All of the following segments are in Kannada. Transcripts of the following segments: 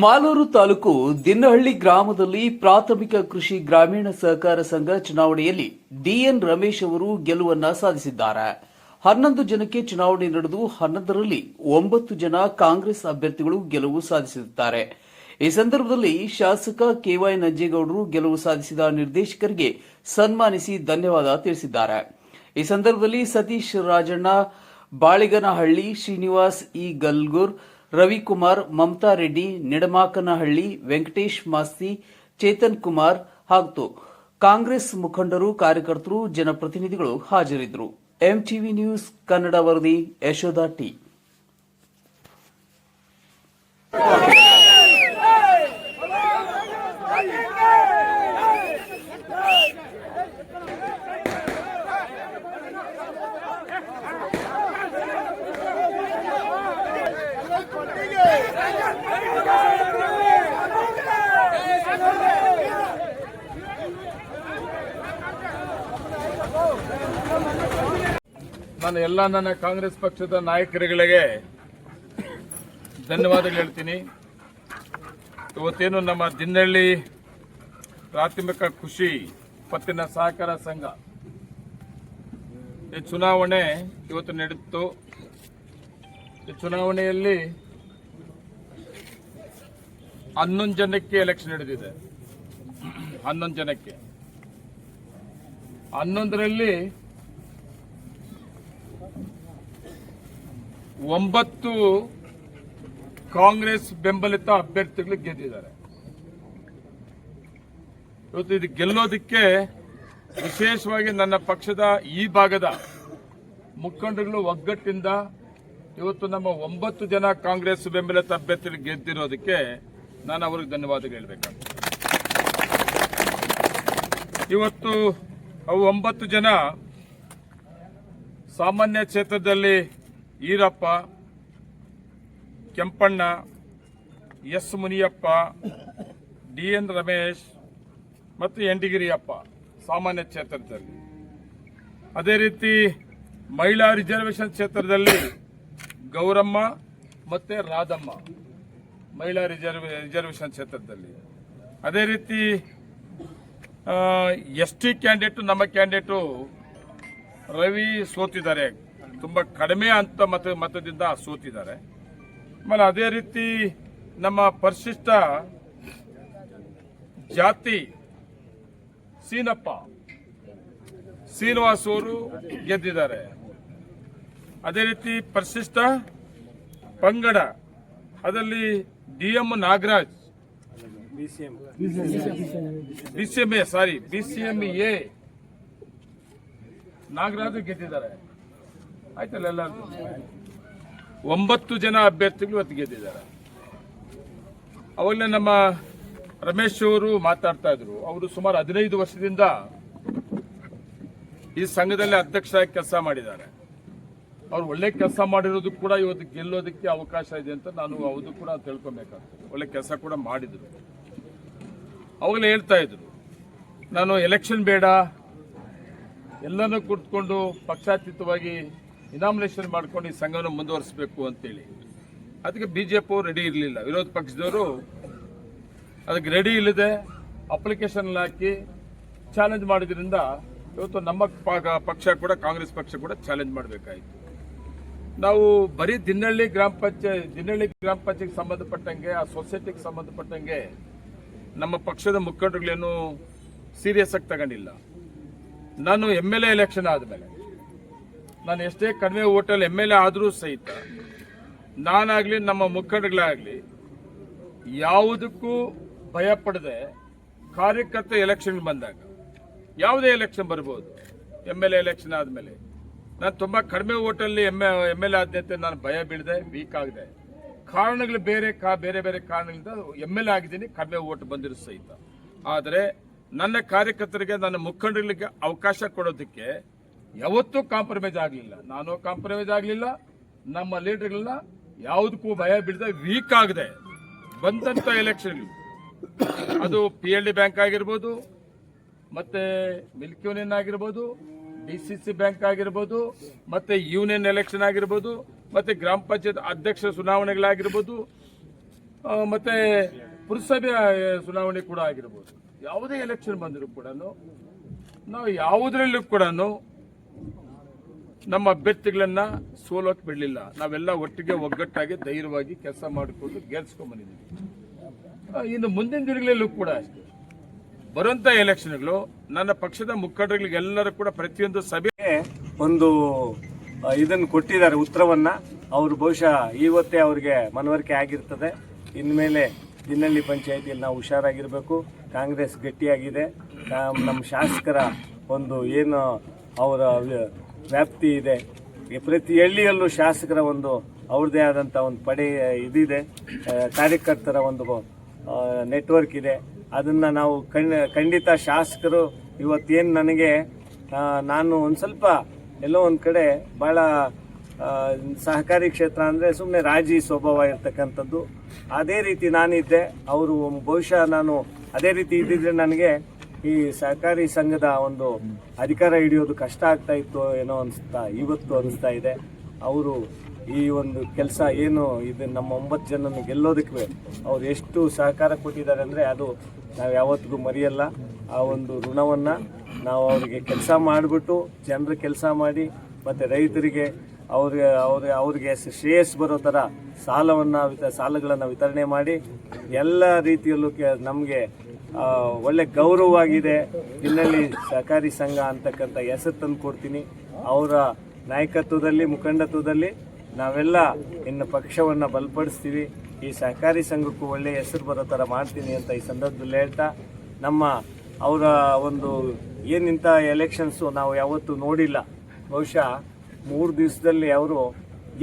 ಮಾಲೂರು ತಾಲೂಕು ದಿನ್ನಹಳ್ಳಿ ಗ್ರಾಮದಲ್ಲಿ ಪ್ರಾಥಮಿಕ ಕೃಷಿ ಗ್ರಾಮೀಣ ಸಹಕಾರ ಸಂಘ ಚುನಾವಣೆಯಲ್ಲಿ ಡಿಎನ್ ರಮೇಶ್ ಅವರು ಗೆಲುವನ್ನ ಸಾಧಿಸಿದ್ದಾರೆ. 11 ಜನಕ್ಕೆ ಚುನಾವಣೆ ನಡೆದು 11ರಲ್ಲಿ 9 ಜನ ಕಾಂಗ್ರೆಸ್ ಅಭ್ಯರ್ಥಿಗಳು ಗೆಲುವು ಸಾಧಿಸಿದ್ದಾರೆ. ಈ ಸಂದರ್ಭದಲ್ಲಿ ಶಾಸಕ ಕೆವೈ ನಂಜೇಗೌಡರು ಗೆಲುವು ಸಾಧಿಸಿದ ನಿರ್ದೇಶಕರಿಗೆ ಸನ್ಮಾನಿಸಿ ಧನ್ಯವಾದ ತಿಳಿಸಿದ್ದಾರೆ. ಈ ಸಂದರ್ಭದಲ್ಲಿ ಸತೀಶ್ ರಾಜಣ್ಣ ಬಾಳಿಗನಹಳ್ಳಿ, ಶ್ರೀನಿವಾಸ್ ಇ ಗಲ್ಗೂರ್, ರವಿಕುಮಾರ್, ಮಮತಾ ರೆಡ್ಡಿ, ನಿಡಮಾಕನಹಳ್ಳಿ, ವೆಂಕಟೇಶ್ ಮಾಸ್ತಿ, ಚೇತನ್ ಕುಮಾರ್ ಹಾಗೂ ಕಾಂಗ್ರೆಸ್ ಮುಖಂಡರು, ಕಾರ್ಯಕರ್ತರು, ಜನಪ್ರತಿನಿಧಿಗಳು ಹಾಜರಿದ್ದರು. ಎಂಟಿವಿ ನ್ಯೂಸ್ ಕನ್ನಡ ವರದಿ ಯಶೋಧ ಟಿ. ನಾನು ಎಲ್ಲ ನನ್ನ ಕಾಂಗ್ರೆಸ್ ಪಕ್ಷದ ನಾಯಕರುಗಳಿಗೆ ಧನ್ಯವಾದಗಳು ಹೇಳ್ತೀನಿ. ಇವತ್ತೇನು ನಮ್ಮ ದಿನ್ನಹಳ್ಳಿ ಪ್ರಾಥಮಿಕ ಕೃಷಿ ಪತ್ತಿನ ಸಹಕಾರ ಸಂಘ ಈ ಚುನಾವಣೆ ಇವತ್ತು ನಡೆದಿತ್ತು. ಈ ಚುನಾವಣೆಯಲ್ಲಿ 11 ಜನಕ್ಕೆ ಎಲೆಕ್ಷನ್ ನಡೆದಿದೆ. 11 ಜನಕ್ಕೆ 11ರಲ್ಲಿ 9 ಕಾಂಗ್ರೆಸ್ ಬೆಂಬಲಿತ ಅಭ್ಯರ್ಥಿಗಳು ಗೆದ್ದಿದ್ದಾರೆ. ಇವತ್ತು ಇದು ಗೆಲ್ಲೋದಕ್ಕೆ ವಿಶೇಷವಾಗಿ ನನ್ನ ಪಕ್ಷದ ಈ ಭಾಗದ ಮುಖಂಡರುಗಳು ಒಗ್ಗಟ್ಟಿಂದ ಇವತ್ತು ನಮ್ಮ 9 ಜನ ಕಾಂಗ್ರೆಸ್ ಬೆಂಬಲಿತ ಅಭ್ಯರ್ಥಿಗಳು ಗೆದ್ದಿರೋದಕ್ಕೆ ನಾನು ಅವ್ರಿಗೆ ಧನ್ಯವಾದ ಹೇಳಬೇಕಾಗ್ತದೆ. ಇವತ್ತು ಅವು 9 ಜನ ಸಾಮಾನ್ಯ ಕ್ಷೇತ್ರದಲ್ಲಿ ಈರಪ್ಪ, ಕೆಂಪಣ್ಣ, ಎಸ್ ಮುನಿಯಪ್ಪ, ಡಿಎನ್ ರಮೇಶ್ ಮತ್ತು ಎಂಡಿಗಿರಿಯಪ್ಪ ಸಾಮಾನ್ಯ ಕ್ಷೇತ್ರದಲ್ಲಿ. ಅದೇ ರೀತಿ ಮಹಿಳಾ ರಿಸರ್ವೇಶನ್ ಕ್ಷೇತ್ರದಲ್ಲಿ ಗೌರಮ್ಮ ಮತ್ತು ರಾಧಮ್ಮ ಮಹಿಳಾ ರಿಸರ್ವೇಶನ್ ಕ್ಷೇತ್ರದಲ್ಲಿ. ಅದೇ ರೀತಿ ಎಸ್ ಟಿ ಕ್ಯಾಂಡಿಡೇಟು ನಮ್ಮ ಕ್ಯಾಂಡಿಡೇಟು ರವಿ ಸೋತಿದ್ದಾರೆ, ತುಂಬ ಕಡಿಮೆ ಅಂತ ಮತದಿಂದ ಸೋತಿದ್ದಾರೆ. ಆಮೇಲೆ ಅದೇ ರೀತಿ ನಮ್ಮ ಪರಿಶಿಷ್ಟ ಜಾತಿ ಸೀನಪ್ಪ ಶ್ರೀನಿವಾಸ್ ಅವರು ಗೆದ್ದಿದ್ದಾರೆ. ಅದೇ ರೀತಿ ಪರಿಶಿಷ್ಟ ಪಂಗಡ ಅದರಲ್ಲಿ ಡಿಎಂ ನಾಗರಾಜ್ ಬಿಸಿಎಂಎ ನಾಗರಾಜ್ ಗೆದ್ದಿದ್ದಾರೆ. ಆಯ್ತಲ್ಲ, ಎಲ್ಲ 9 ಜನ ಅಭ್ಯರ್ಥಿಗಳು ಇವತ್ತು ಗೆದ್ದಿದ್ದಾರೆ. ಅವಾಗಲೇ ನಮ್ಮ ರಮೇಶ್ ಅವರು ಮಾತಾಡ್ತಾ ಇದ್ರು. ಅವರು ಸುಮಾರು 15 ವರ್ಷದಿಂದ ಈ ಸಂಘದಲ್ಲಿ ಅಧ್ಯಕ್ಷರಾಗಿ ಕೆಲಸ ಮಾಡಿದ್ದಾರೆ. ಅವ್ರು ಒಳ್ಳೆ ಕೆಲಸ ಮಾಡಿರೋದು ಕೂಡ ಇವತ್ತು ಗೆಲ್ಲೋದಕ್ಕೆ ಅವಕಾಶ ಇದೆ ಅಂತ ನಾನು ಅದು ಕೂಡ ತಿಳ್ಕೊಬೇಕಾಗ್ತದೆ. ಒಳ್ಳೆ ಕೆಲಸ ಕೂಡ ಮಾಡಿದ್ರು. ಅವಾಗಲೇ ಹೇಳ್ತಾ ಇದ್ರು, ನಾನು ಎಲೆಕ್ಷನ್ ಬೇಡ, ಎಲ್ಲನೂ ಕುತ್ಕೊಂಡು ಪಕ್ಷಾತೀತವಾಗಿ ಇನಾಮಿನೇಷನ್ ಮಾಡ್ಕೊಂಡು ಈ ಸಂಘವನ್ನು ಮುಂದುವರಿಸಬೇಕು ಅಂತೇಳಿ. ಅದಕ್ಕೆ ಬಿಜೆಪಿ ಅವರು ರೆಡಿ ಇರಲಿಲ್ಲ. ವಿರೋಧ ಪಕ್ಷದವರು ಅದಕ್ಕೆ ರೆಡಿ ಇಲ್ಲದೆ ಅಪ್ಲಿಕೇಶನ್ ಹಾಕಿ ಚಾಲೆಂಜ್ ಮಾಡಿದ್ರಿಂದ ಇವತ್ತು ನಮ್ಮ ಪಕ್ಷ ಕೂಡ ಕಾಂಗ್ರೆಸ್ ಪಕ್ಷ ಕೂಡ ಚಾಲೆಂಜ್ ಮಾಡಬೇಕಾಯಿತು. ನಾವು ಬರೀ ದಿನ್ನಹಳ್ಳಿ ಗ್ರಾಮ ಪಂಚಾಯತ್ಗೆ ಸಂಬಂಧಪಟ್ಟಂಗೆ, ಆ ಸೊಸೈಟಿಗೆ ಸಂಬಂಧಪಟ್ಟಂಗೆ ನಮ್ಮ ಪಕ್ಷದ ಮುಖಂಡರುಗಳೇನು ಸೀರಿಯಸ್ ಆಗಿ ತಗೊಂಡಿಲ್ಲ. ನಾನು MLA ಎಲೆಕ್ಷನ್ ಆದಮೇಲೆ ನಾನು ಎಷ್ಟೇ ಕಡಿಮೆ ಓಟಲ್ಲಿ MLA ಆದರೂ ಸಹಿತ ನಾನಾಗಲಿ ನಮ್ಮ ಮುಖಂಡಗಳಾಗಲಿ ಯಾವುದಕ್ಕೂ ಭಯಪಡದೆ ಕಾರ್ಯಕರ್ತ ಎಲೆಕ್ಷನ್ ಬಂದಾಗ ಯಾವುದೇ ಎಲೆಕ್ಷನ್ ಬರ್ಬೋದು. MLA ಎಲೆಕ್ಷನ್ ಆದಮೇಲೆ ನಾನು ತುಂಬ ಕಡಿಮೆ ಓಟಲ್ಲಿ MLA ಆದ್ಯತೆ ನಾನು ಭಯ ಬೀಳದೆ, ವೀಕ್ ಆಗಿದೆ. ಕಾರಣಗಳು ಬೇರೆ ಬೇರೆ ಕಾರಣಗಳಿಂದ MLA ಆಗಿದ್ದೀನಿ, ಕಡಿಮೆ ಓಟ್ ಬಂದಿರೋ ಸಹಿತ. ಆದರೆ ನನ್ನ ಕಾರ್ಯಕರ್ತರಿಗೆ, ನನ್ನ ಮುಖಂಡರಿಗೆ ಅವಕಾಶ ಕೊಡೋದಕ್ಕೆ ಯಾವತ್ತೂ ಕಾಂಪ್ರಮೈಸ್ ಆಗಲಿಲ್ಲ. ನಾನು ಕಾಂಪ್ರಮೈಸ್ ಆಗಲಿಲ್ಲ. ನಮ್ಮ ಲೀಡರ್ಗಳನ್ನ ಯಾವುದಕ್ಕೂ ಭಯ ಬೀಳದೆ, ವೀಕ್ ಆಗದೆ ಬಂದಂಥ ಎಲೆಕ್ಷನ್, ಅದು PLD ಬ್ಯಾಂಕ್ ಆಗಿರ್ಬೋದು, ಮತ್ತೆ ಮಿಲ್ಕ್ ಯೂನಿಯನ್ ಆಗಿರ್ಬೋದು, DCC ಬ್ಯಾಂಕ್ ಆಗಿರ್ಬೋದು, ಮತ್ತೆ ಯೂನಿಯನ್ ಎಲೆಕ್ಷನ್ ಆಗಿರ್ಬೋದು, ಮತ್ತೆ ಗ್ರಾಮ ಪಂಚಾಯತ್ ಅಧ್ಯಕ್ಷ ಚುನಾವಣೆಗಳಾಗಿರ್ಬೋದು, ಮತ್ತೆ ಪುರಸಭೆ ಚುನಾವಣೆ ಕೂಡ ಆಗಿರ್ಬೋದು. ಯಾವುದೇ ಎಲೆಕ್ಷನ್ ಬಂದರೂ ಕೂಡ ನಾವು ಯಾವುದರಲ್ಲೂ ಕೂಡ ನಮ್ಮ ಅಭ್ಯರ್ಥಿಗಳನ್ನ ಸೋಲೋಕೆ ಬಿಡಲಿಲ್ಲ. ನಾವೆಲ್ಲ ಒಟ್ಟಿಗೆ ಒಗ್ಗಟ್ಟಾಗಿ ಧೈರ್ಯವಾಗಿ ಕೆಲಸ ಮಾಡಿಕೊಂಡು ಗೆಲ್ಸ್ಕೊಂಡ್ ಬಂದಿದ್ದೀವಿ. ಇನ್ನು ಮುಂದಿನ ದಿನಗಳಲ್ಲೂ ಕೂಡ ಅಷ್ಟೇ ಬರುವಂತ ಎಲೆಕ್ಷನ್ಗಳು ನನ್ನ ಪಕ್ಷದ ಮುಖಂಡರಿಗೆಲ್ಲರೂ ಕೂಡ ಪ್ರತಿಯೊಂದು ಸಭೆ ಒಂದು ಇದನ್ನು ಕೊಟ್ಟಿದ್ದಾರೆ ಉತ್ತರವನ್ನ. ಅವರು ಬಹುಶಃ ಇವತ್ತೇ ಅವ್ರಿಗೆ ಮನವರಿಕೆ ಆಗಿರ್ತದೆ. ಇನ್ಮೇಲೆ ದಿನಹಳ್ಳಿ ಪಂಚಾಯತಿಯಲ್ಲಿ ನಾವು ಹುಷಾರಾಗಿರಬೇಕು. ಕಾಂಗ್ರೆಸ್ ಗಟ್ಟಿಯಾಗಿದೆ. ನಮ್ಮ ಶಾಸಕರ ಒಂದು ಏನು ಅವರ ವ್ಯಾಪ್ತಿ ಇದೆ, ಪ್ರತಿ ಹಳ್ಳಿಯಲ್ಲೂ ಶಾಸಕರ ಒಂದು ಅವ್ರದ್ದೇ ಆದಂಥ ಒಂದು ಪಡೆ ಇದಿದೆ, ಕಾರ್ಯಕರ್ತರ ಒಂದು ನೆಟ್ವರ್ಕ್ ಇದೆ. ಅದನ್ನು ನಾವು ಖಂಡಿತ ಶಾಸಕರು ಇವತ್ತೇನು ನನಗೆ ನಾನು ಒಂದು ಸ್ವಲ್ಪ ಎಲ್ಲೋ ಒಂದು ಕಡೆ ಭಾಳ ಸಹಕಾರಿ ಕ್ಷೇತ್ರ ಅಂದರೆ ಸುಮ್ಮನೆ ರಾಜಿ ಸ್ವಭಾವ ಇರ್ತಕ್ಕಂಥದ್ದು. ಅದೇ ರೀತಿ ನಾನಿದ್ದೆ. ಅವರು ಬಹುಶಃ ನಾನು ಅದೇ ರೀತಿ ಇದ್ದಿದ್ರೆ ನನಗೆ ಈ ಸಹಕಾರಿ ಸಂಘದ ಒಂದು ಅಧಿಕಾರ ಹಿಡಿಯೋದು ಕಷ್ಟ ಆಗ್ತಾ ಇತ್ತು ಏನೋ ಅನಿಸ್ತಾ ಇವತ್ತು ಅನಿಸ್ತಾ ಇದೆ. ಅವರು ಈ ಒಂದು ಕೆಲಸ ಏನು ಇದು ನಮ್ಮ 9 ಜನನ್ನು ಗೆಲ್ಲೋದಕ್ಕೆ ಅವ್ರು ಎಷ್ಟು ಸಹಕಾರ ಕೊಟ್ಟಿದ್ದಾರೆ ಅಂದರೆ ಅದು ನಾವು ಯಾವತ್ತಿಗೂ ಮರೆಯಲ್ಲ. ಆ ಒಂದು ಋಣವನ್ನು ನಾವು ಅವರಿಗೆ ಕೆಲಸ ಮಾಡಿಬಿಟ್ಟು ಜನರ ಕೆಲಸ ಮಾಡಿ ಮತ್ತು ರೈತರಿಗೆ ಅವ್ರಿಗೆ ಶ್ರೇಯಸ್ ಬರೋ ಥರ ಸಾಲಗಳನ್ನು ವಿತರಣೆ ಮಾಡಿ ಎಲ್ಲ ರೀತಿಯಲ್ಲೂ ನಮಗೆ ಒಳ್ಳೆ ಗೌರವವಾಗಿದೆ. ದಿನಹಳ್ಳಿ ಸಹಕಾರಿ ಸಂಘ ಅಂತಕ್ಕಂಥ ಹೆಸರು ತಂದು ಕೊಡ್ತೀನಿ. ಅವರ ನಾಯಕತ್ವದಲ್ಲಿ ಮುಖಂಡತ್ವದಲ್ಲಿ ನಾವೆಲ್ಲ ಇನ್ನು ಪಕ್ಷವನ್ನು ಬಲಪಡಿಸ್ತೀವಿ. ಈ ಸಹಕಾರಿ ಸಂಘಕ್ಕೂ ಒಳ್ಳೆಯ ಹೆಸರು ಬರೋ ಥರ ಮಾಡ್ತೀನಿ ಅಂತ ಈ ಸಂದರ್ಭದಲ್ಲಿ ಹೇಳ್ತಾ, ಅವರ ಒಂದು ಏನಿಂಥ ಎಲೆಕ್ಷನ್ಸು ನಾವು ಯಾವತ್ತೂ ನೋಡಿಲ್ಲ. ಬಹುಶಃ 3 ದಿವಸದಲ್ಲಿ ಅವರು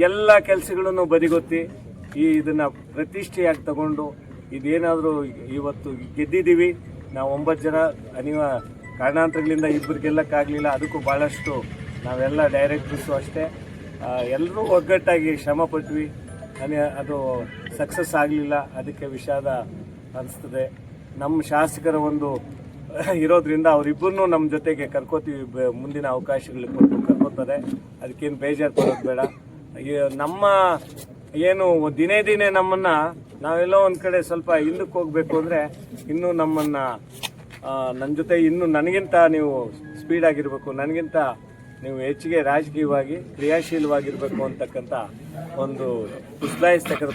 ಎಲ್ಲ ಕೆಲಸಗಳನ್ನು ಬದಿಗೊತ್ತಿ ಇದನ್ನು ಪ್ರತಿಷ್ಠೆಯಾಗಿ ತಗೊಂಡು ಇದೇನಾದರೂ ಇವತ್ತು ಗೆದ್ದಿದ್ದೀವಿ ನಾವು 9 ಜನ. ಕಾರಣಾಂತರಗಳಿಂದ ಇಬ್ಬರು ಗೆಲ್ಲಕ್ಕಾಗಲಿಲ್ಲ. ಅದಕ್ಕೂ ಭಾಳಷ್ಟು ನಾವೆಲ್ಲ ಡೈರೆಕ್ಟರ್ಸು ಅಷ್ಟೇ ಎಲ್ಲರೂ ಒಗ್ಗಟ್ಟಾಗಿ ಶ್ರಮ ಪಟ್ವಿ. ಅದು ಸಕ್ಸಸ್ ಆಗಲಿಲ್ಲ. ಅದಕ್ಕೆ ವಿಷಾದ ಅನಿಸ್ತದೆ. ನಮ್ಮ ಶಾಸಕರ ಒಂದು ಇರೋದ್ರಿಂದ ಅವರಿಬ್ಬರನ್ನೂ ನಮ್ಮ ಜೊತೆಗೆ ಕರ್ಕೋತೀವಿ. ಮುಂದಿನ ಅವಕಾಶಗಳು ಕೊಟ್ಟು ಕರ್ಕೋತಾರೆ. ಅದಕ್ಕೇನು ಬೇಜಾರು ಪಡೋದು ಬೇಡ. ನಮ್ಮ ಏನು ದಿನೇ ನಮ್ಮನ್ನು ನಾವೆಲ್ಲೋ ಒಂದು ಕಡೆ ಸ್ವಲ್ಪ ಹಿಂದಕ್ಕೆ ಹೋಗಬೇಕು ಅಂದರೆ ಇನ್ನೂ ನನ್ನ ಜೊತೆ ಇನ್ನೂ ನನಗಿಂತ ನೀವು ಸ್ಪೀಡ್ ಆಗಿರಬೇಕು, ನನಗಿಂತ ನೀವು ಹೆಚ್ಚಿಗೆ ರಾಜಕೀಯವಾಗಿ ಕ್ರಿಯಾಶೀಲವಾಗಿರಬೇಕು ಅಂತಕ್ಕಂಥ ಒಂದು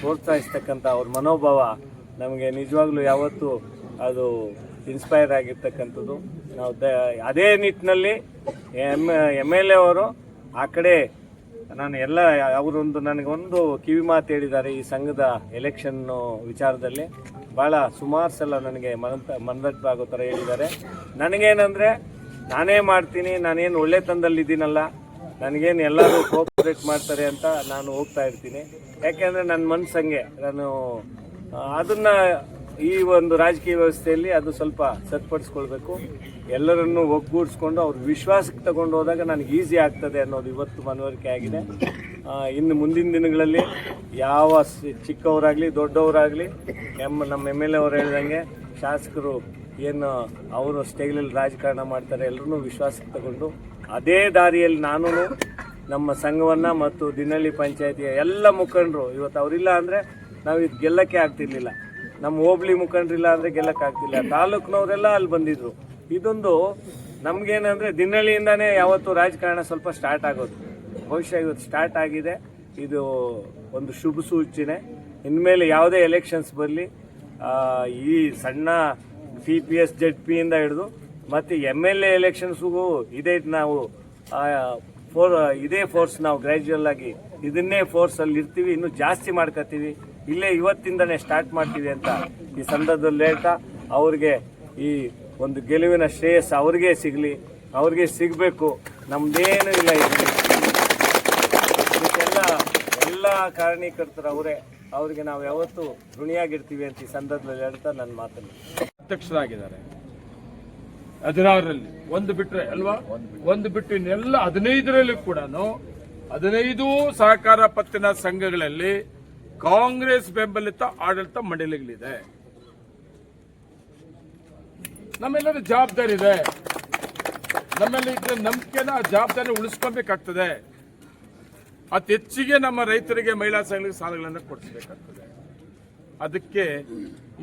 ಪ್ರೋತ್ಸಾಹಿಸ್ತಕ್ಕಂಥ ಅವ್ರ ಮನೋಭಾವ ನಮಗೆ ನಿಜವಾಗ್ಲೂ ಯಾವತ್ತೂ ಅದು ಇನ್ಸ್ಪೈರ್ ಆಗಿರ್ತಕ್ಕಂಥದ್ದು. ನಾವು ಅದೇ ನಿಟ್ಟಿನಲ್ಲಿ MLA ಅವರು ಆ ಕಡೆ ನಾನು ಎಲ್ಲ ಅವರೊಂದು ನನಗೊಂದು ಕಿವಿ ಮಾತು ಹೇಳಿದ್ದಾರೆ ಈ ಸಂಘದ ಎಲೆಕ್ಷನ್ ವಿಚಾರದಲ್ಲಿ. ಭಾಳ ಸುಮಾರು ಸಲ ನನಗೆ ಮನದಟ್ಟಾಗೋ ಥರ ಹೇಳಿದ್ದಾರೆ. ನನಗೇನಂದರೆ ನಾನೇ ಮಾಡ್ತೀನಿ, ನಾನೇನು ಒಳ್ಳೆತನದಲ್ಲಿದ್ದೀನಲ್ಲ, ನನಗೇನು ಎಲ್ಲರೂ ಕೋಆಪರೇಟ್ ಮಾಡ್ತಾರೆ ಅಂತ ನಾನು ಹೋಗ್ತಾ ಇರ್ತೀನಿ. ಯಾಕೆಂದರೆ ನನ್ನ ಮನಸ್ಸಂಗೆ ನಾನು ಅದನ್ನು ಈ ಒಂದು ರಾಜಕೀಯ ವ್ಯವಸ್ಥೆಯಲ್ಲಿ ಅದು ಸ್ವಲ್ಪ ಸರಿಪಡಿಸ್ಕೊಳ್ಬೇಕು. ಎಲ್ಲರನ್ನೂ ಒಗ್ಗೂಡಿಸ್ಕೊಂಡು ಅವ್ರ ವಿಶ್ವಾಸಕ್ಕೆ ತಗೊಂಡು ಹೋದಾಗ ನನಗೆ ಈಸಿ ಆಗ್ತದೆ ಅನ್ನೋದು ಇವತ್ತು ಮನವರಿಕೆ ಆಗಿದೆ. ಇನ್ನು ಮುಂದಿನ ದಿನಗಳಲ್ಲಿ ಯಾವ ಚಿಕ್ಕವರಾಗಲಿ ದೊಡ್ಡವರಾಗಲಿ ನಮ್ಮ MLA ಅವರು ಹೇಳ್ದಂಗೆ ಶಾಸಕರು ಏನು ಅವರು ಸ್ಟೈಲಲ್ಲಿ ರಾಜಕಾರಣ ಮಾಡ್ತಾರೆ ಎಲ್ಲರೂ ವಿಶ್ವಾಸಕ್ಕೆ ತಗೊಂಡು ಅದೇ ದಾರಿಯಲ್ಲಿ ನಾನು ನಮ್ಮ ಸಂಘವನ್ನು ಮತ್ತು ದಿನಹಳ್ಳಿ ಪಂಚಾಯತಿಯ ಎಲ್ಲ ಮುಖಂಡರು ಇವತ್ತು ಅವರಿಲ್ಲ ಅಂದರೆ ನಾವು ಇದು ಗೆಲ್ಲಕ್ಕೆ ಆಗ್ತಿರ್ಲಿಲ್ಲ. ನಮ್ಮ ಹೋಬಳಿ ಮುಖಂಡರಿಲ್ಲ ಅಂದರೆ ಗೆಲ್ಲಕ್ಕಾಗ್ತಿಲ್ಲ. ತಾಲೂಕಿನವರೆಲ್ಲ ಅಲ್ಲಿ ಬಂದಿದ್ರು. ಇದೊಂದು ನಮಗೇನಂದರೆ ದಿನಹಳ್ಳಿಯಿಂದಾನೇ ಯಾವತ್ತು ರಾಜಕಾರಣ ಸ್ವಲ್ಪ ಸ್ಟಾರ್ಟ್ ಆಗೋದು. ಬಹುಶಃ ಇವತ್ತು ಸ್ಟಾರ್ಟ್ ಆಗಿದೆ. ಇದು ಒಂದು ಶುಭ ಸೂಚನೆ. ಇನ್ಮೇಲೆ ಯಾವುದೇ ಎಲೆಕ್ಷನ್ಸ್ ಬರಲಿ ಈ ಸಣ್ಣ CPS ZP ಇಂದ ಹಿಡಿದು ಮತ್ತು MLA ಎಲೆಕ್ಷನ್ಸ್ಗೂ ಇದೇ ನಾವು ಇದೇ ಫೋರ್ಸ್ ನಾವು ಗ್ರ್ಯಾಜುಯಲ್ ಆಗಿ ಇದನ್ನೇ ಫೋರ್ಸಲ್ಲಿ ಇರ್ತೀವಿ. ಇನ್ನೂ ಜಾಸ್ತಿ ಮಾಡ್ಕೊತೀವಿ. ಇಲ್ಲೇ ಇವತ್ತಿಂದನೇ ಸ್ಟಾರ್ಟ್ ಮಾಡ್ತೀವಿ ಅಂತ ಈ ಸಂದರ್ಭದಲ್ಲಿ ಹೇಳ್ತಾ ಅವ್ರಿಗೆ ಈ ಒಂದು ಗೆಲುವಿನ ಶ್ರೇಯಸ್ ಅವ್ರಿಗೆ ಸಿಗಲಿ, ಅವ್ರಿಗೆ ಸಿಗಬೇಕು. ನಮ್ದೇನೂ ಇಲ್ಲ. ಇದಕ್ಕೆಲ್ಲ ಎಲ್ಲ ಕಾರಣೀಕರ್ತರು ಅವರೇ. ಅವ್ರಿಗೆ ನಾವು ಯಾವತ್ತೂ ಋಣಿಯಾಗಿರ್ತೀವಿ ಅಂತ ಈ ಸಂದರ್ಭದಲ್ಲಿ ಹೇಳ್ತಾ ನನ್ನ ಮಾತನ್ನು ಅಧ್ಯಕ್ಷರಾಗಿದ್ದಾರೆ. 16ರಲ್ಲಿ ಒಂದು ಬಿಟ್ರೆ ಅಲ್ವಾ, ಒಂದು ಬಿಟ್ಟು ಇನ್ನೆಲ್ಲ 15ರಲ್ಲಿ ಕೂಡ 15 ಸಹಕಾರ ಪತ್ತಿನ ಸಂಘಗಳಲ್ಲಿ ಕಾಂಗ್ರೆಸ್ ಬೆಂಬಲಿತ ಆಡಳಿತ ಮಂಡಳಿಗಳಿದೆ. ನಮ್ಮೆಲ್ಲರ ಜವಾಬ್ದಾರಿ ಇದೆ. ನಮ್ಮೆಲ್ಲ ಇದ್ರೆ ನಂಬಿಕೆನ ಜವಾಬ್ದಾರಿ ಉಳಿಸ್ಕೊಬೇಕಾಗ್ತದೆ. ಅತಿ ಹೆಚ್ಚಿಗೆ ನಮ್ಮ ರೈತರಿಗೆ ಮಹಿಳಾ ಸಂಘಗಳಿಗೆ ಸಾಲಗಳನ್ನು ಕೊಡಿಸಬೇಕಾಗ್ತದೆ. ಅದಕ್ಕೆ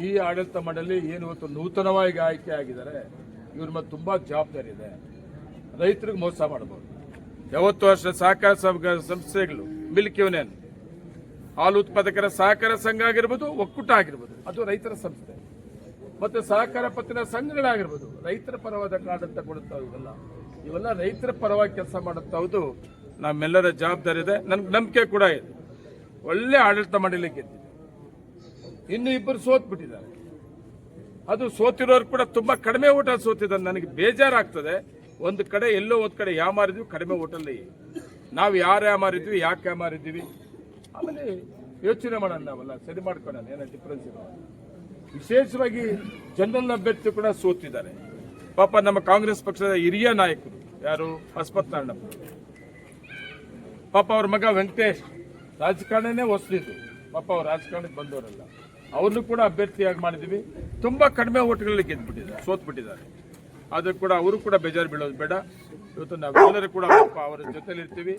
ಈ ಆಡಳಿತ ಮಂಡಳಿ ಏನು ಇವತ್ತು ನೂತನವಾಗಿ ಆಯ್ಕೆ ಆಗಿದ್ದಾರೆ ಇವ್ರ ಮೇಲೆ ತುಂಬಾ ಜವಾಬ್ದಾರಿ ಇದೆ. ರೈತರಿಗೆ ಮೋಸ ಮಾಡಬಹುದು. ಯಾವತ್ತು ಅಷ್ಟೇ ಸಹಕಾರ ಸಂಸ್ಥೆಗಳು, ಮಿಲ್ಕ್ ಯೂನಿಯನ್, ಹಾಲು ಉತ್ಪಾದಕರ ಸಹಕಾರ ಸಂಘ ಆಗಿರ್ಬೋದು, ಒಕ್ಕೂಟ ಆಗಿರ್ಬೋದು, ಅದು ರೈತರ ಸಂಸ್ಥೆ. ಮತ್ತೆ ಸಹಕಾರ ಪತ್ತಿನ ಸಂಘಗಳಾಗಿರ್ಬೋದು, ರೈತರ ಪರವಾದ ಆಡಳಿತ ಕೊಡುತ್ತಾ ಇವೆಲ್ಲ ರೈತರ ಪರವಾಗಿ ಕೆಲಸ ಮಾಡುತ್ತಾ ನಮ್ಮೆಲ್ಲರ ಜವಾಬ್ದಾರಿ ಇದೆ. ನನ್ಗೆ ನಂಬಿಕೆ ಕೂಡ ಇದೆ. ಒಳ್ಳೆ ಆಡಳಿತ ಮಂಡಳಿ ಗೆದ್ದಿದೆ. ಇನ್ನು ಇಬ್ಬರು ಸೋತ್ಬಿಟ್ಟಿದ್ದಾರೆ. ಅದು ಸೋತಿರೋರು ಕೂಡ ತುಂಬಾ ಕಡಿಮೆ ಓಟ ಸೋತಿದ್ದಾರೆ. ನನಗೆ ಬೇಜಾರಾಗ್ತದೆ. ಒಂದು ಕಡೆ ಎಲ್ಲೋ ಒಂದು ಕಡೆ ಯಾಮಾರಿದ್ವಿ, ಕಡಿಮೆ ಓಟಲ್ಲಿ ನಾವು ಯಾರು ಯಾಮಾರಿದ್ವಿ, ಯಾಕೆ ಯಾಮಾರಿದ್ವಿ, ಆಮೇಲೆ ಯೋಚನೆ ಮಾಡೋಣ, ನಾವೆಲ್ಲ ಸರಿ ಮಾಡ್ಕೊಳ್ಳೋಣ, ಏನೋ ಡಿಫ್ರೆನ್ಸ್ ಇದೆ. ವಿಶೇಷವಾಗಿ ಜನರಲ್ ಅಭ್ಯರ್ಥಿ ಕೂಡ ಸೋತಿದ್ದಾರೆ. ಪಾಪ ನಮ್ಮ ಕಾಂಗ್ರೆಸ್ ಪಕ್ಷದ ಹಿರಿಯ ನಾಯಕರು ಯಾರು, ಹಸ್ಮತ್ ನಾರಾಯಣಪ್ಪ, ಪಾಪ ಅವ್ರ ಮಗ ವೆಂಕಟೇಶ್ ರಾಜಕಾರಣನೇ ಹೊಸದಿದ್ದು, ಪಾಪ ಅವ್ರು ರಾಜಕಾರಣಕ್ಕೆ ಬಂದವರಲ್ಲ, ಅವ್ರನ್ನು ಕೂಡ ಅಭ್ಯರ್ಥಿಯಾಗಿ ಮಾಡಿದ್ವಿ. ತುಂಬಾ ಕಡಿಮೆ ಓಟ್ಗಳಲ್ಲಿ ಗೆದ್ಬಿಟ್ಟಿದ್ದಾರೆ, ಸೋತ್ಬಿಟ್ಟಿದ್ದಾರೆ. ಆದ್ರೂ ಕೂಡ ಅವರು ಕೂಡ ಬೇಜಾರು ಬೀಳೋದು ಬೇಡ. ಇವತ್ತು ನಾವೆಲ್ಲರೂ ಕೂಡ ಅವರ ಜೊತೆಲಿ ಇರ್ತೀವಿ.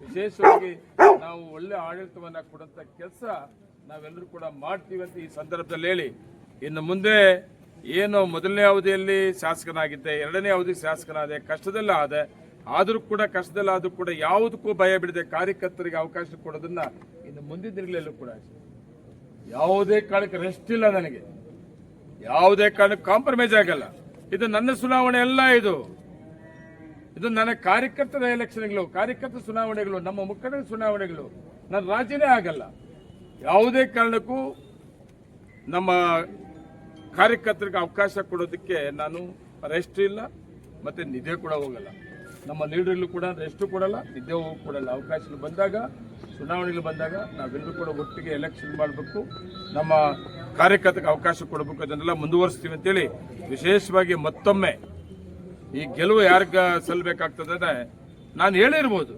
ವಿಶೇಷವಾಗಿ ನಾವು ಒಳ್ಳೆ ಆಡಳಿತವನ್ನ ಕೊಡುವಂತ ಕೆಲಸ ನಾವೆಲ್ಲರೂ ಕೂಡ ಮಾಡ್ತೀವಿ ಅಂತ ಈ ಸಂದರ್ಭದಲ್ಲಿ ಹೇಳಿ, ಇನ್ನು ಮುಂದೆ ಏನು ಮೊದಲನೇ ಅವಧಿಯಲ್ಲಿ ಶಾಸಕನಾಗಿದ್ದೆ, ಎರಡನೇ ಅವಧಿ ಶಾಸಕನಾದೆ, ಕಷ್ಟದಲ್ಲ ಆದೆ, ಆದರೂ ಕೂಡ ಯಾವುದಕ್ಕೂ ಭಯ ಬಿಡದೆ ಕಾರ್ಯಕರ್ತರಿಗೆ ಅವಕಾಶ ಕೊಡೋದನ್ನ ಇನ್ನು ಮುಂದಿನ ದಿನಗಳಲ್ಲೂ ಕೂಡ ಯಾವುದೇ ಕಾರಣಕ್ಕೆ ರೆಸ್ಟ್ ಇಲ್ಲ. ನನಗೆ ಯಾವುದೇ ಕಾರಣಕ್ಕೆ ಕಾಂಪ್ರಮೈಸ್ ಆಗಲ್ಲ. ಇದು ನನ್ನ ಚುನಾವಣೆ ಅಲ್ಲ, ಇದು ನನ್ನ ಕಾರ್ಯಕರ್ತರ ಎಲೆಕ್ಷನ್ಗಳು, ಕಾರ್ಯಕರ್ತರ ಚುನಾವಣೆಗಳು, ನಮ್ಮ ಮುಖಂಡರ ಚುನಾವಣೆಗಳು. ನನ್ನ ರಾಜ್ಯನೇ ಆಗಲ್ಲ. ಯಾವುದೇ ಕಾರಣಕ್ಕೂ ನಮ್ಮ ಕಾರ್ಯಕರ್ತರಿಗೆ ಅವಕಾಶ ಕೊಡೋದಕ್ಕೆ ನಾನು ರೆಸ್ಟ್ ಇಲ್ಲ, ಮತ್ತೆ ನಿದ್ದೆ ಕೂಡ ಹೋಗಲ್ಲ. ನಮ್ಮ ಲೀಡರ್ಗಳು ಕೂಡ ರೆಸ್ಟ್ ಕೊಡಲ್ಲ, ನಿದ್ದೆ ಕೊಡಲ್ಲ. ಅವಕಾಶಗಳು ಬಂದಾಗ, ಚುನಾವಣೆಗಳು ಬಂದಾಗ ನಾವೆಲ್ಲರೂ ಕೂಡ ಒಟ್ಟಿಗೆ ಎಲೆಕ್ಷನ್ ಮಾಡಬೇಕು, ನಮ್ಮ ಕಾರ್ಯಕರ್ತರಿಗೆ ಅವಕಾಶ ಕೊಡಬೇಕು, ಅದನ್ನೆಲ್ಲ ಮುಂದುವರಿಸ್ತೀವಿ ಅಂತೇಳಿ ವಿಶೇಷವಾಗಿ ಮತ್ತೊಮ್ಮೆ ಈ ಗೆಲುವು ಯಾರಿಗ ಸಲ್ಲಬೇಕಾಗ್ತದೆ ನಾನು ಹೇಳಿರ್ಬೋದು.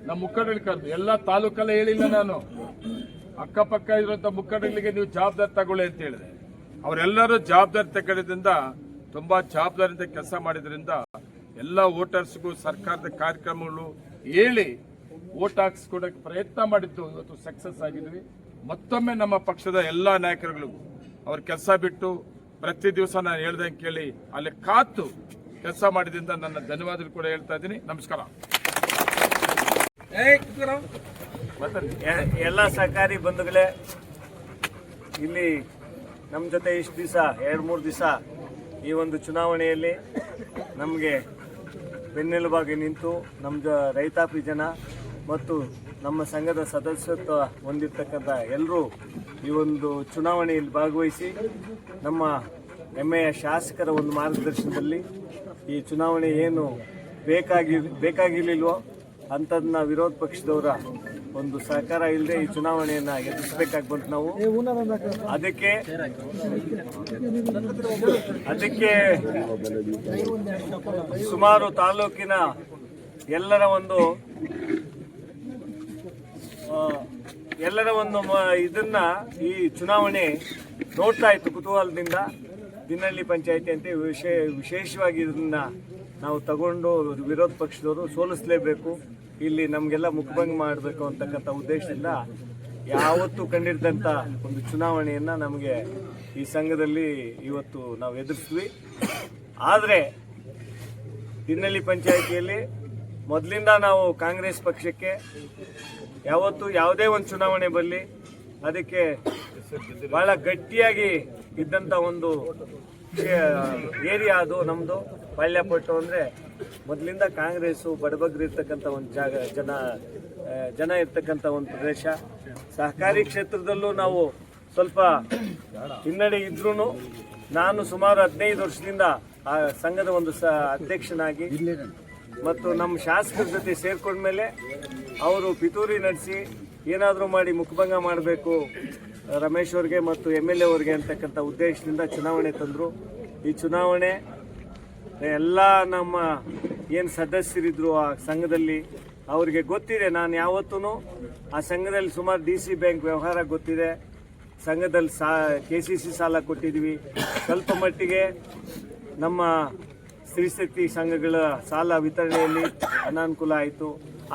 ನಮ್ಮ ಮುಖಂಡರಿಗೆ ಕರೆದು ಎಲ್ಲ ತಾಲೂಕಲ್ಲೇ ಹೇಳಿಲ್ಲ, ನಾನು ಅಕ್ಕಪಕ್ಕ ಇರುವಂತ ಮುಖಂಡಗಳಿಗೆ ನೀವು ಜವಾಬ್ದಾರಿ ತಗೊಳ್ಳಿ ಅಂತ ಹೇಳಿದೆ. ಅವರೆಲ್ಲರೂ ಜವಾಬ್ದಾರಿ ತಗೊಳ್ಳೋದ್ರಿಂದ, ತುಂಬಾ ಜವಾಬ್ದಾರಿಯಿಂದ ಕೆಲಸ ಮಾಡಿದ್ರಿಂದ ಎಲ್ಲ ವೋಟರ್ಸ್ಗೂ ಸರ್ಕಾರದ ಕಾರ್ಯಕ್ರಮಗಳು ಹೇಳಿ ವೋಟ್ ಹಾಕಿಸ್ಕೊಡಕ್ಕೆ ಪ್ರಯತ್ನ ಮಾಡಿದ್ದು ಇವತ್ತು ಸಕ್ಸಸ್ ಆಗಿದ್ವಿ. ಮತ್ತೊಮ್ಮೆ ನಮ್ಮ ಪಕ್ಷದ ಎಲ್ಲಾ ನಾಯಕರುಗಳಿಗೂ ಅವ್ರ ಕೆಲಸ ಬಿಟ್ಟು ಪ್ರತಿ ದಿವಸ ನಾನು ಹೇಳ್ದಂಗೆ ಕೇಳಿ ಅಲ್ಲಿ ಕಾತು ಕೆಲಸ ಮಾಡಿದ್ರಿಂದ ನನ್ನ ಧನ್ಯವಾದಗಳು ಕೂಡ ಹೇಳ್ತಾ ಇದ್ದೀನಿ. ನಮಸ್ಕಾರ. ಎಲ್ಲ ಸಹಕಾರಿ ಬಂಧುಗಳೇ, ಇಲ್ಲಿ ನಮ್ಮ ಜೊತೆ ಇಷ್ಟು ದಿವಸ 2-3 ದಿವಸ ಈ ಒಂದು ಚುನಾವಣೆಯಲ್ಲಿ ನಮಗೆ ಬೆನ್ನೆಲುಬಾಗಿ ನಿಂತು ನಮ್ಮ ರೈತಾಪಿ ಜನ ಮತ್ತು ನಮ್ಮ ಸಂಘದ ಸದಸ್ಯತ್ವ ಹೊಂದಿರತಕ್ಕಂಥ ಎಲ್ಲರೂ ಈ ಒಂದು ಚುನಾವಣೆಯಲ್ಲಿ ಭಾಗವಹಿಸಿ ನಮ್ಮ ಹೆಮ್ಮೆಯ ಶಾಸಕರ ಒಂದು ಮಾರ್ಗದರ್ಶನದಲ್ಲಿ ಈ ಚುನಾವಣೆ ಏನು ಬೇಕಾಗಿರ್ಲಿಲ್ವೋ ಅಂಥದನ್ನ ವಿರೋಧ ಪಕ್ಷದವರ ಒಂದು ಸಹಕಾರ ಇಲ್ಲದೆ ಈ ಚುನಾವಣೆಯನ್ನು ಎದುರಿಸಬೇಕಾಗಿ ಬಂತು. ನಾವು ಅದಕ್ಕೆ ಸುಮಾರು ತಾಲೂಕಿನ ಎಲ್ಲರ ಒಂದು ಇದನ್ನ ಈ ಚುನಾವಣೆ ನೋಡ್ತಾ ಇತ್ತು ಕುತೂಹಲದಿಂದ. ದಿನಹಳ್ಳಿ ಪಂಚಾಯಿತಿ ಅಂತ ವಿಶೇಷವಾಗಿ ಇದನ್ನ ನಾವು ತಗೊಂಡು ವಿರೋಧ ಪಕ್ಷದವರು ಸೋಲಿಸಲೇಬೇಕು, ಇಲ್ಲಿ ನಮಗೆಲ್ಲ ಮುಖಭಂಗ ಮಾಡಬೇಕು ಅಂತಕ್ಕಂಥ ಉದ್ದೇಶದಿಂದ ಯಾವತ್ತೂ ಕಂಡಿದ್ದಂಥ ಒಂದು ಚುನಾವಣೆಯನ್ನು ನಮಗೆ ಈ ಸಂಘದಲ್ಲಿ ಇವತ್ತು ನಾವು ಎದುರಿಸಿದ್ವಿ. ಆದರೆ ದಿನಹಳ್ಳಿ ಪಂಚಾಯಿತಿಯಲ್ಲಿ ಮೊದಲಿಂದ ನಾವು ಕಾಂಗ್ರೆಸ್ ಪಕ್ಷಕ್ಕೆ ಯಾವತ್ತು ಯಾವುದೇ ಒಂದು ಚುನಾವಣೆ ಬರಲಿ ಅದಕ್ಕೆ ಬಹಳ ಗಟ್ಟಿಯಾಗಿ ಇದ್ದಂಥ ಒಂದು ಏರಿಯಾ ಅದು ನಮ್ಮದು. ಪಾಳ್ಯಪಟ್ಟು ಅಂದರೆ ಮೊದಲಿಂದ ಕಾಂಗ್ರೆಸ್ಸು ಬಡಬಗ್ರು ಇರ್ತಕ್ಕಂಥ ಒಂದು ಜನ ಇರ್ತಕ್ಕಂಥ ಒಂದು ಪ್ರದೇಶ. ಸಹಕಾರಿ ಕ್ಷೇತ್ರದಲ್ಲೂ ನಾವು ಸ್ವಲ್ಪ ಹಿನ್ನಡೆ ಇದ್ರೂ ನಾನು ಸುಮಾರು 15 ವರ್ಷದಿಂದ ಆ ಸಂಘದ ಒಂದು ಅಧ್ಯಕ್ಷನಾಗಿ ಮತ್ತು ನಮ್ಮ ಶಾಸಕರ ಜೊತೆ ಸೇರ್ಕೊಂಡ್ಮೇಲೆ ಅವರು ಪಿತೂರಿ ನಡೆಸಿ ಏನಾದರೂ ಮಾಡಿ ಮುಖಭಂಗ ಮಾಡಬೇಕು ರಮೇಶ್ ಅವ್ರಿಗೆ ಮತ್ತು MLA ಅವ್ರಿಗೆ ಅಂತಕ್ಕಂಥ ಉದ್ದೇಶದಿಂದ ಚುನಾವಣೆ ತಂದರು. ಈ ಚುನಾವಣೆ ಎಲ್ಲ ನಮ್ಮ ಏನು ಸದಸ್ಯರಿದ್ರು ಆ ಸಂಘದಲ್ಲಿ ಅವರಿಗೆ ಗೊತ್ತಿದೆ. ನಾನು ಯಾವತ್ತೂ ಆ ಸಂಘದಲ್ಲಿ ಸುಮಾರು DC ಬ್ಯಾಂಕ್ ವ್ಯವಹಾರ ಗೊತ್ತಿದೆ. ಸಂಘದಲ್ಲಿ KCC ಸಾಲ ಕೊಟ್ಟಿದ್ವಿ. ಸ್ವಲ್ಪ ಮಟ್ಟಿಗೆ ನಮ್ಮ ಸ್ತ್ರೀಶಕ್ತಿ ಸಂಘಗಳ ಸಾಲ ವಿತರಣೆಯಲ್ಲಿ ಅನಾನುಕೂಲ ಆಯಿತು.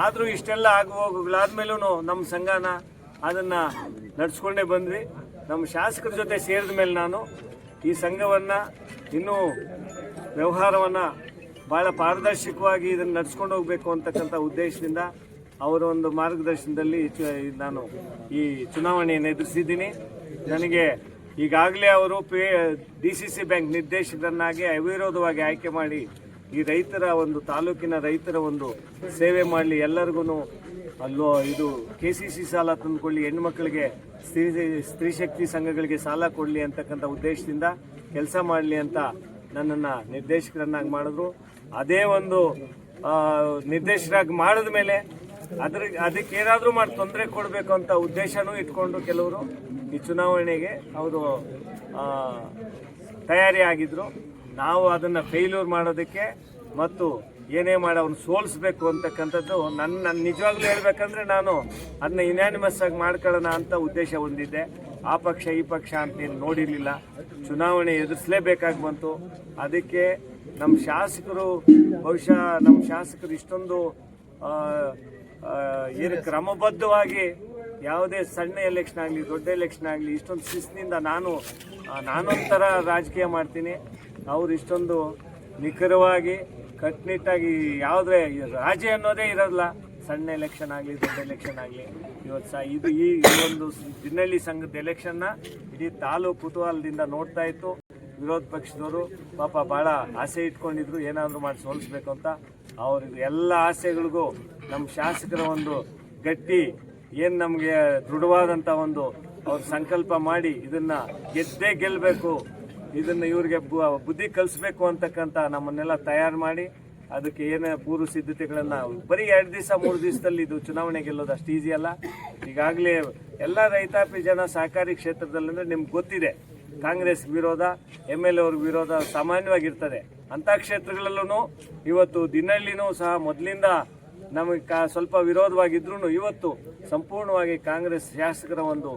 ಆದರೂ ಇಷ್ಟೆಲ್ಲ ಆಗುವಾಗಲಾದ್ಮೇಲೂ ನಮ್ಮ ಸಂಘನ ಅದನ್ನು ನಡೆಸ್ಕೊಂಡೇ ಬಂದ್ವಿ. ನಮ್ಮ ಶಾಸಕರ ಜೊತೆ ಸೇರಿದ ಮೇಲೆ ನಾನು ಈ ಸಂಘವನ್ನು ಇನ್ನೂ ವ್ಯವಹಾರವನ್ನು ಭಾಳ ಪಾರದರ್ಶಕವಾಗಿ ಇದನ್ನು ನಡ್ಸ್ಕೊಂಡು ಹೋಗಬೇಕು ಅಂತಕ್ಕಂಥ ಉದ್ದೇಶದಿಂದ ಅವರ ಒಂದು ಮಾರ್ಗದರ್ಶನದಲ್ಲಿ ನಾನು ಈ ಚುನಾವಣೆಯನ್ನು ಎದುರಿಸಿದ್ದೀನಿ. ನನಗೆ ಈಗಾಗಲೇ ಅವರು DCC ಬ್ಯಾಂಕ್ ನಿರ್ದೇಶಕರನ್ನಾಗಿ ಅವಿರೋಧವಾಗಿ ಆಯ್ಕೆ ಮಾಡಿ ಈ ರೈತರ ಒಂದು ತಾಲೂಕಿನ ರೈತರ ಒಂದು ಸೇವೆ ಮಾಡಲಿ, ಎಲ್ಲರಿಗೂ ಅಲ್ಲೋ ಇದು KCC ಸಾಲ ತಂದುಕೊಳ್ಳಿ, ಹೆಣ್ಮಕ್ಳಿಗೆ ಸ್ತ್ರೀ ಶಕ್ತಿ ಸಂಘಗಳಿಗೆ ಸಾಲ ಕೊಡಲಿ ಅಂತಕ್ಕಂಥ ಉದ್ದೇಶದಿಂದ ಕೆಲಸ ಮಾಡಲಿ ಅಂತ ನನ್ನನ್ನು ನಿರ್ದೇಶಕರನ್ನಾಗಿ ಮಾಡಿದ್ರು. ಅದೇ ಒಂದು ನಿರ್ದೇಶಕರಾಗಿ ಮಾಡಿದ ಮೇಲೆ ಅದಕ್ಕೆ ಏನಾದರೂ ಮಾಡಿ ತೊಂದರೆ ಕೊಡಬೇಕು ಅಂತ ಉದ್ದೇಶನೂ ಇಟ್ಕೊಂಡು ಕೆಲವರು ಈ ಚುನಾವಣೆಗೆ ಅವರು ತಯಾರಿ ಆಗಿದ್ರು. ನಾವು ಅದನ್ನು ಫೇಲ್ಯೂರ್ ಮಾಡೋದಕ್ಕೆ ಮತ್ತು ಏನೇ ಮಾಡಿ ಅವ್ನು ಸೋಲಿಸ್ಬೇಕು ಅಂತಕ್ಕಂಥದ್ದು ನನ್ನ ನಿಜವಾಗ್ಲೂ ಹೇಳ್ಬೇಕಂದ್ರೆ ನಾನು ಅದನ್ನ ಯುನಾನಿಮಸ್ ಆಗಿ ಮಾಡ್ಕೊಳ್ಳೋಣ ಅಂತ ಉದ್ದೇಶ ಹೊಂದಿದ್ದೆ. ಆ ಪಕ್ಷ ಈ ಪಕ್ಷ ಅಂತೇನು ನೋಡಿರಲಿಲ್ಲ. ಚುನಾವಣೆ ಎದುರಿಸಲೇಬೇಕಾಗಿ ಬಂತು. ಅದಕ್ಕೆ ನಮ್ಮ ಶಾಸಕರು ಬಹುಶಃ ನಮ್ಮ ಶಾಸಕರು ಇಷ್ಟೊಂದು ಏನು ಕ್ರಮಬದ್ಧವಾಗಿ ಯಾವುದೇ ಸಣ್ಣ ಎಲೆಕ್ಷನ್ ಆಗಲಿ ದೊಡ್ಡ ಎಲೆಕ್ಷನ್ ಆಗಲಿ ಇಷ್ಟೊಂದು ಶಿಸ್ತಿನಿಂದ ನಾನೊಂಥರ ರಾಜಕೀಯ ಮಾಡ್ತೀನಿ, ಅವರು ಇಷ್ಟೊಂದು ನಿಖರವಾಗಿ ಕಟ್ಟುನಿಟ್ಟಾಗಿ ಯಾವುದೇ ರಾಜಿ ಅನ್ನೋದೇ ಇರೋಲ್ಲ. ಸಣ್ಣ ಎಲೆಕ್ಷನ್ ಆಗಲಿ ದೊಡ್ಡ ಎಲೆಕ್ಷನ್ ಆಗಲಿ ಇವತ್ತು ಇದು ಈ ಒಂದು ದಿನಹಳ್ಳಿ ಸಂಘದ ಎಲೆಕ್ಷನ್ನ ಇಡೀ ತಾಲೂಕು ಕುತೂಹಲದಿಂದ ನೋಡ್ತಾ ಇತ್ತು. ವಿರೋಧ ಪಕ್ಷದವರು ಪಾಪ ಭಾಳ ಆಸೆ ಇಟ್ಕೊಂಡಿದ್ರು ಏನಾದರೂ ಮಾಡಿ ಸೋಲಿಸ್ಬೇಕು ಅಂತ. ಅವ್ರಿಗೆ ಎಲ್ಲ ಆಸೆಗಳಿಗೂ ನಮ್ಮ ಶಾಸಕರ ಒಂದು ಗಟ್ಟಿ ಏನು ನಮಗೆ ದೃಢವಾದಂಥ ಒಂದು ಅವ್ರ ಸಂಕಲ್ಪ ಮಾಡಿ ಇದನ್ನು ಗೆದ್ದೇ ಗೆಲ್ಲಬೇಕು, ಇದನ್ನು ಇವ್ರಿಗೆ ಬುದ್ಧಿ ಕಲಿಸ್ಬೇಕು ಅಂತಕ್ಕಂಥ ನಮ್ಮನ್ನೆಲ್ಲ ತಯಾರು ಮಾಡಿ ಅದಕ್ಕೆ ಏನೇ ಪೂರ್ವ ಸಿದ್ಧತೆಗಳನ್ನು ಬರೀ 2 ದಿವಸ 3 ದಿವಸದಲ್ಲಿ ಇದು ಚುನಾವಣೆ ಗೆಲ್ಲೋದು ಅಷ್ಟು ಈಸಿ ಅಲ್ಲ. ಈಗಾಗಲೇ ಎಲ್ಲ ರೈತಾಪಿ ಜನ ಸಹಕಾರಿ ಕ್ಷೇತ್ರದಲ್ಲಿ ಅಂದರೆ ನಿಮ್ಗೆ ಗೊತ್ತಿದೆ, ಕಾಂಗ್ರೆಸ್ ವಿರೋಧ MLA ಅವ್ರ ವಿರೋಧ ಸಾಮಾನ್ಯವಾಗಿರ್ತದೆ. ಅಂಥ ಕ್ಷೇತ್ರಗಳಲ್ಲೂ ಇವತ್ತು ದಿನಹಳ್ಳಿನೂ ಸಹ ಮೊದಲಿಂದ ನಮಗೆ ಸ್ವಲ್ಪ ವಿರೋಧವಾಗಿದ್ರೂ ಇವತ್ತು ಸಂಪೂರ್ಣವಾಗಿ ಕಾಂಗ್ರೆಸ್ ಶಾಸಕರ ಒಂದು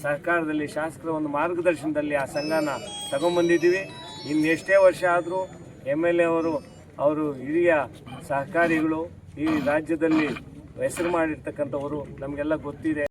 ಸಹಕಾರದಲ್ಲಿ ಶಾಸಕರ ಒಂದು ಮಾರ್ಗದರ್ಶನದಲ್ಲಿ ಆ ಸಂಘನ ತಗೊಂಡ್ಬಂದಿದ್ದೀವಿ. ಇನ್ನು ಎಷ್ಟೇ ವರ್ಷ ಆದರೂ MLA ಅವರು ಹಿರಿಯ ಸಹಕಾರಿಗಳು ಈ ರಾಜ್ಯದಲ್ಲಿ ಹೆಸರು ಮಾಡಿರ್ತಕ್ಕಂಥವರು ನಮಗೆಲ್ಲ ಗೊತ್ತಿದೆ.